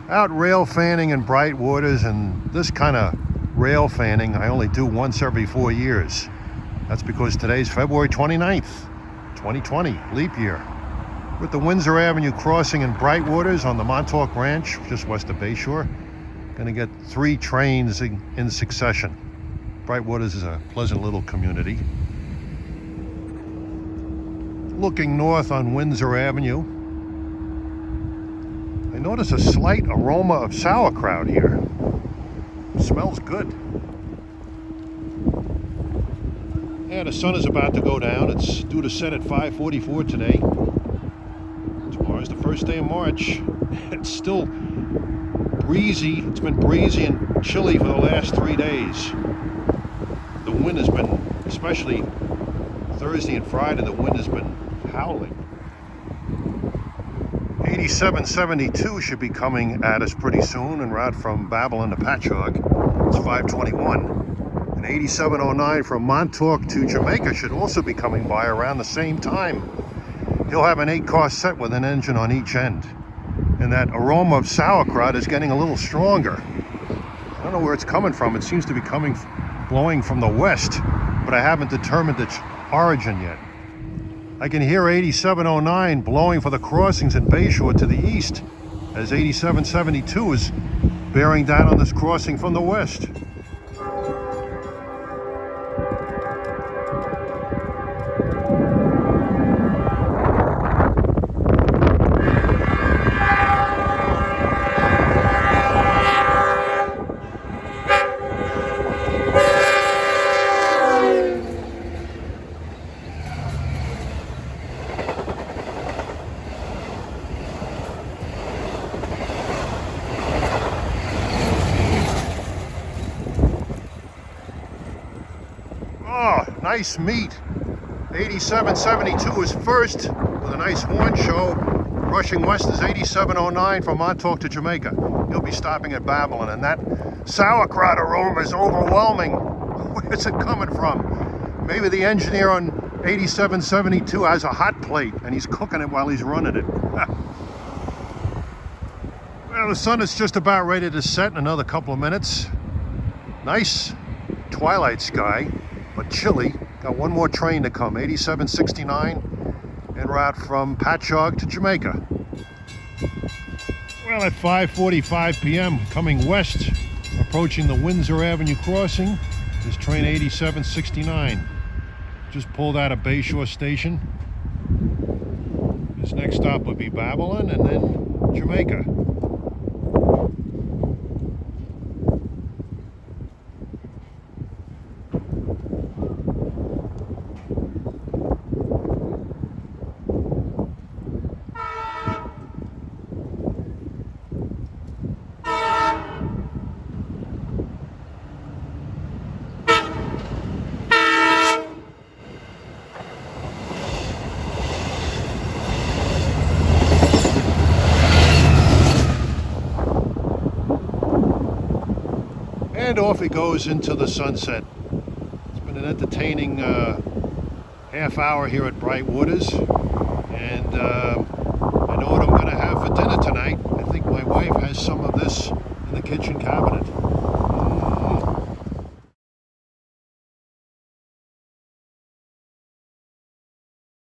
Out rail fanning in Brightwaters, and this kind of rail fanning I only do once every 4 years. That's because today's February 29th, 2020, leap year. With the Windsor Avenue crossing in Brightwaters on the Montauk Ranch, just west of Bayshore. Gonna get 3 trains in succession. Brightwaters is a pleasant little community. Looking north on Windsor Avenue, I notice a slight aroma of sauerkraut here. Smells good. Yeah, the sun is about to go down. It's due to set at 5:44 today. Tomorrow's the first day of March. It's still breezy. It's been breezy and chilly for the last 3 days. The wind has been, especially Thursday and Friday, the wind has been howling. 8772 should be coming at us pretty soon en route from Babylon to Patchogue. It's 521. And 8709 from Montauk to Jamaica should also be coming by around the same time. He'll have an 8-car set with an engine on each end. And that aroma of sauerkraut is getting a little stronger. I don't know where it's coming from. It seems to be blowing from the west, but I haven't determined its origin yet. I can hear 8709 blowing for the crossings in Bayshore to the east, as 8772 is bearing down on this crossing from the west. Oh, nice meet. 8772 is first with a nice horn show. Rushing west is 8709 from Montauk to Jamaica. He'll be stopping at Babylon, and that sauerkraut aroma is overwhelming. Where's it coming from? Maybe the engineer on 8772 has a hot plate and he's cooking it while he's running it. Well, the sun is just about ready to set in another couple of minutes. Nice twilight sky, but chilly. Got one more train to come, 8769, en route from Patchogue to Jamaica. Well, at 5:45 p.m., coming west, approaching the Windsor Avenue crossing, is train 8769. Just pulled out of Bayshore Station. His next stop would be Babylon and then Jamaica. And off he goes into the sunset. It's been an entertaining half hour here at Brightwaters. And I know what I'm going to have for dinner tonight. I think my wife has some of this in the kitchen cabinet.